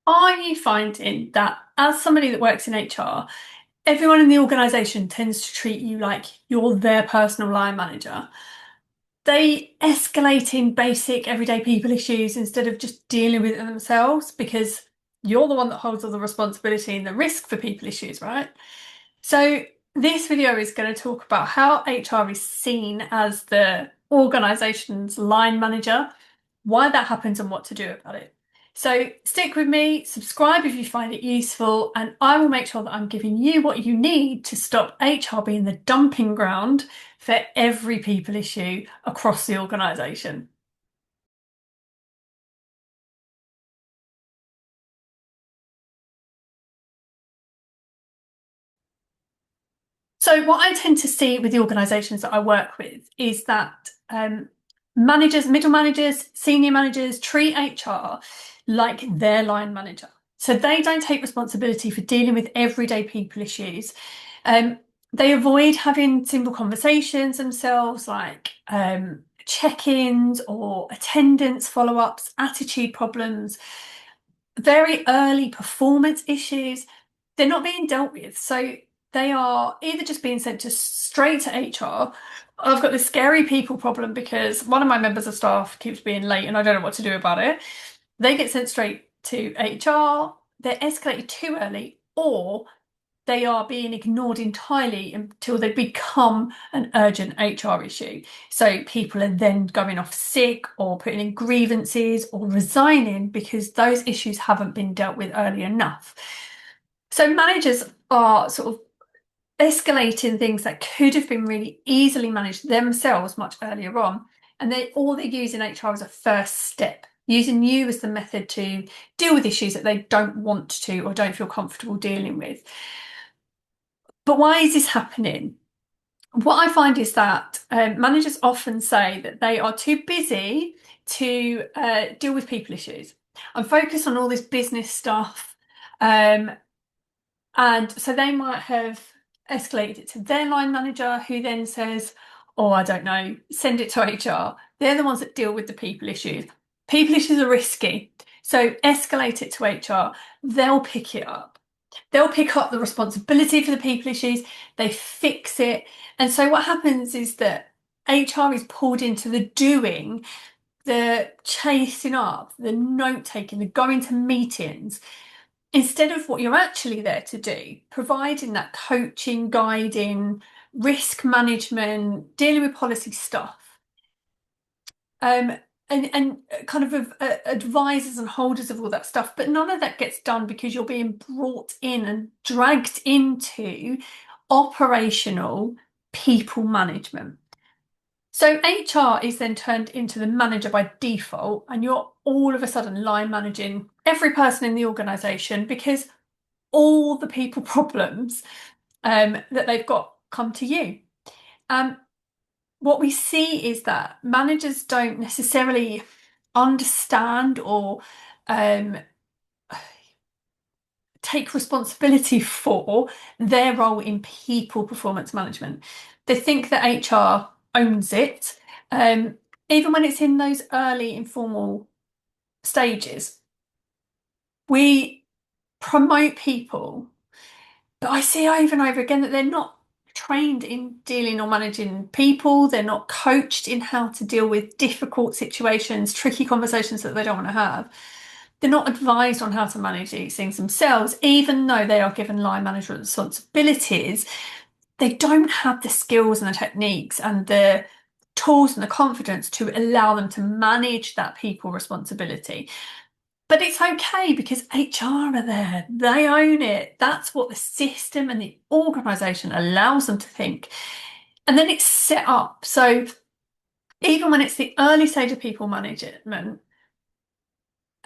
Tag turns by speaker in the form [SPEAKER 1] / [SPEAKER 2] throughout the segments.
[SPEAKER 1] Are you finding that as somebody that works in HR, everyone in the organization tends to treat you like you're their personal line manager? They escalate in basic everyday people issues instead of just dealing with it themselves because you're the one that holds all the responsibility and the risk for people issues, right? So this video is going to talk about how HR is seen as the organization's line manager, why that happens and what to do about it. So stick with me, subscribe if you find it useful, and I will make sure that I'm giving you what you need to stop HR being the dumping ground for every people issue across the organisation. So what I tend to see with the organisations that I work with is that managers, middle managers, senior managers treat HR like their line manager. So they don't take responsibility for dealing with everyday people issues. Um, they avoid having simple conversations themselves, like check-ins or attendance follow-ups, attitude problems, very early performance issues. They're not being dealt with. So they are either just being sent to straight to HR. I've got this scary people problem because one of my members of staff keeps being late and I don't know what to do about it. They get sent straight to HR, they're escalated too early, or they are being ignored entirely until they become an urgent HR issue. So people are then going off sick or putting in grievances or resigning because those issues haven't been dealt with early enough. So managers are sort of escalating things that could have been really easily managed themselves much earlier on. And they use in HR as a first step, using you as the method to deal with issues that they don't want to or don't feel comfortable dealing with. But why is this happening? What I find is that managers often say that they are too busy to deal with people issues. I'm focused on all this business stuff. Um, and so they might have escalated it to their line manager, who then says, oh, I don't know, send it to HR. They're the ones that deal with the people issues. People issues are risky. So escalate it to HR. They'll pick it up. They'll pick up the responsibility for the people issues, they fix it. And so what happens is that HR is pulled into the doing, the chasing up, the note taking, the going to meetings, instead of what you're actually there to do, providing that coaching, guiding, risk management, dealing with policy stuff. Um, and kind of advisors and holders of all that stuff, but none of that gets done because you're being brought in and dragged into operational people management. So HR is then turned into the manager by default, and you're all of a sudden line managing every person in the organization because all the people problems that they've got come to you. Um, what we see is that managers don't necessarily understand or um, take responsibility for their role in people performance management. They think that HR owns it, um, even when it's in those early informal stages. We promote people, but I see over and over again that they're not trained in dealing or managing people. They're not coached in how to deal with difficult situations, tricky conversations that they don't want to have. They're not advised on how to manage these things themselves, even though they are given line management responsibilities. They don't have the skills and the techniques and the tools and the confidence to allow them to manage that people responsibility. But it's okay because HR are there. They own it. That's what the system and the organisation allows them to think. And then it's set up. So even when it's the early stage of people management,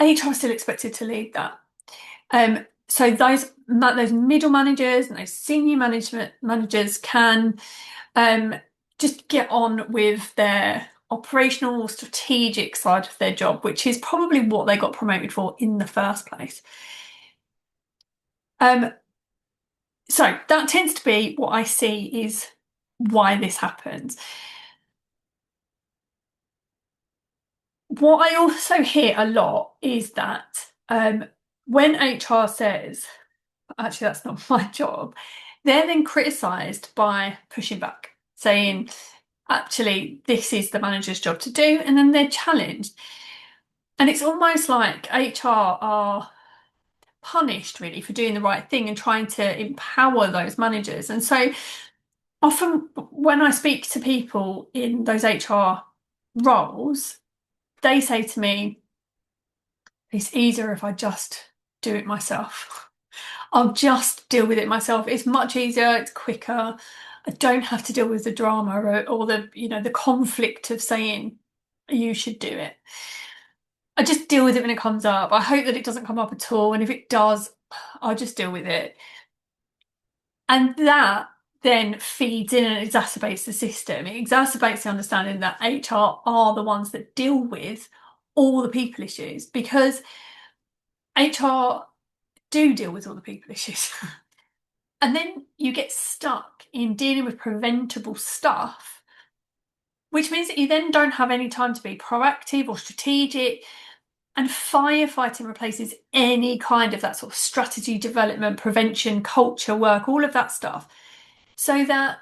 [SPEAKER 1] HR is still expected to lead that. So those middle managers and those senior management managers can just get on with their operational or strategic side of their job, which is probably what they got promoted for in the first place. Um, so that tends to be what I see is why this happens. What I also hear a lot is that when HR says, actually, that's not my job, they're then criticised by pushing back, saying, actually, this is the manager's job to do, and then they're challenged. And it's almost like HR are punished really for doing the right thing and trying to empower those managers. And so often when I speak to people in those HR roles, they say to me, it's easier if I just do it myself. I'll just deal with it myself. It's much easier, it's quicker. I don't have to deal with the drama or the, the conflict of saying you should do it. I just deal with it when it comes up. I hope that it doesn't come up at all. And if it does, I'll just deal with it. And that then feeds in and exacerbates the system. It exacerbates the understanding that HR are the ones that deal with all the people issues because HR do deal with all the people issues. And then you get stuck in dealing with preventable stuff, which means that you then don't have any time to be proactive or strategic. And firefighting replaces any kind of that sort of strategy development, prevention, culture work, all of that stuff. So that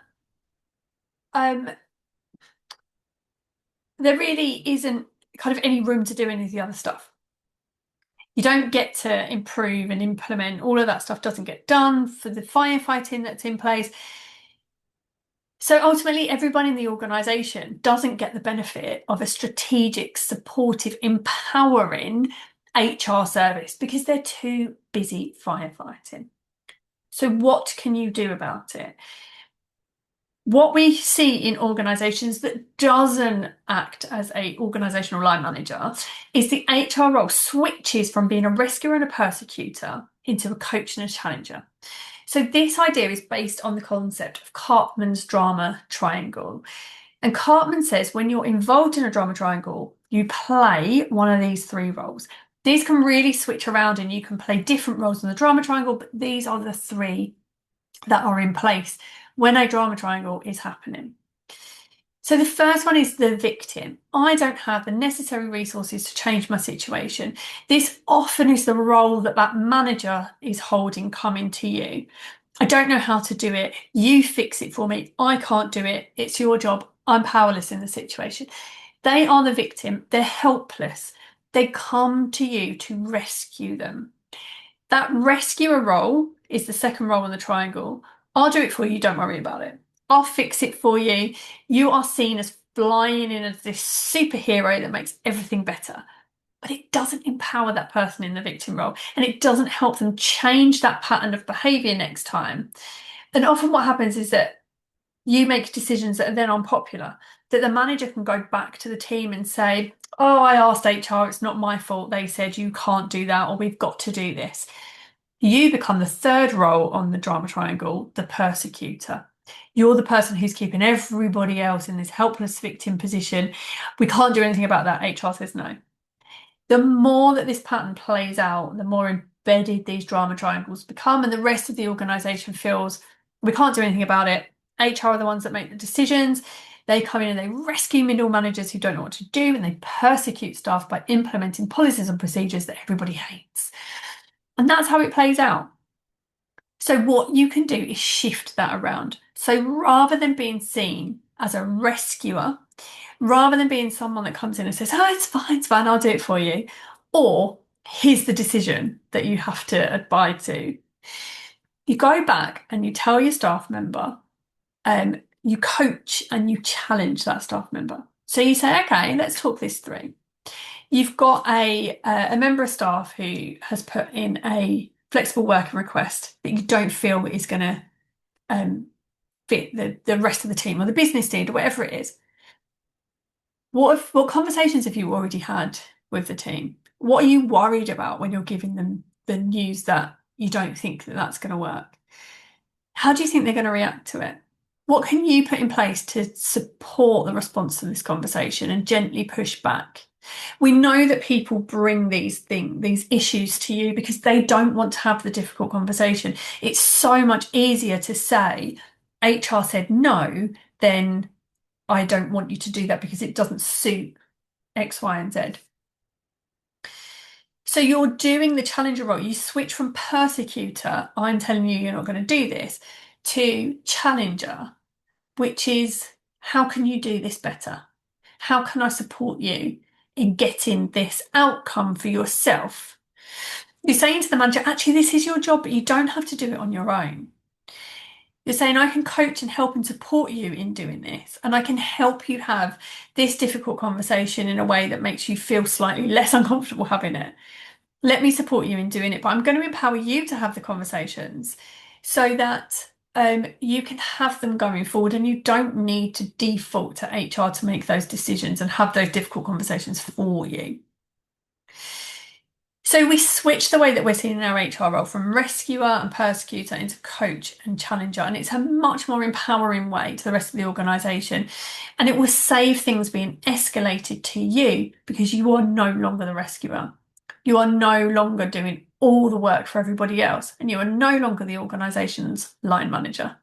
[SPEAKER 1] there really isn't kind of any room to do any of the other stuff. You don't get to improve and implement, all of that stuff doesn't get done for the firefighting that's in place. So ultimately, everyone in the organisation doesn't get the benefit of a strategic, supportive, empowering HR service because they're too busy firefighting. So what can you do about it? What we see in organisations that doesn't act as a organisational line manager is the HR role switches from being a rescuer and a persecutor into a coach and a challenger. So this idea is based on the concept of Karpman's drama triangle. And Karpman says when you're involved in a drama triangle, you play one of these three roles. These can really switch around and you can play different roles in the drama triangle, but these are the three that are in place when a drama triangle is happening. So the first one is the victim. I don't have the necessary resources to change my situation. This often is the role that that manager is holding coming to you. I don't know how to do it. You fix it for me. I can't do it. It's your job. I'm powerless in the situation. They are the victim. They're helpless. They come to you to rescue them. That rescuer role is the second role in the triangle. I'll do it for you. Don't worry about it. I'll fix it for you. You are seen as flying in as this superhero that makes everything better. But it doesn't empower that person in the victim role and it doesn't help them change that pattern of behaviour next time. And often what happens is that you make decisions that are then unpopular, that the manager can go back to the team and say, oh, I asked HR, it's not my fault. They said you can't do that or we've got to do this. You become the third role on the drama triangle, the persecutor. You're the person who's keeping everybody else in this helpless victim position. We can't do anything about that. HR says no. The more that this pattern plays out, the more embedded these drama triangles become, and the rest of the organisation feels we can't do anything about it. HR are the ones that make the decisions. They come in and they rescue middle managers who don't know what to do, and they persecute staff by implementing policies and procedures that everybody hates. And that's how it plays out. So what you can do is shift that around. So rather than being seen as a rescuer, rather than being someone that comes in and says, oh, it's fine, I'll do it for you, or here's the decision that you have to abide to, you go back and you tell your staff member, you coach and you challenge that staff member. So you say, okay, let's talk this through. You've got a member of staff who has put in a flexible working request that you don't feel is going to fit the rest of the team or the business need or whatever it is. What conversations have you already had with the team? What are you worried about when you're giving them the news that you don't think that that's going to work? How do you think they're going to react to it? What can you put in place to support the response to this conversation and gently push back? We know that people bring these issues to you because they don't want to have the difficult conversation. It's so much easier to say, HR said no, than I don't want you to do that because it doesn't suit X, Y, and Z. So you're doing the challenger role. You switch from persecutor, I'm telling you you're not going to do this, to challenger, which is how can you do this better? How can I support you in getting this outcome for yourself? You're saying to the manager, actually, this is your job, but you don't have to do it on your own. You're saying, I can coach and help and support you in doing this, and I can help you have this difficult conversation in a way that makes you feel slightly less uncomfortable having it. Let me support you in doing it, but I'm going to empower you to have the conversations so that you can have them going forward and you don't need to default to HR to make those decisions and have those difficult conversations for you. So we switch the way that we're seen in our HR role from rescuer and persecutor into coach and challenger, and it's a much more empowering way to the rest of the organisation, and it will save things being escalated to you because you are no longer the rescuer. You are no longer doing all the work for everybody else, and you are no longer the organisation's line manager.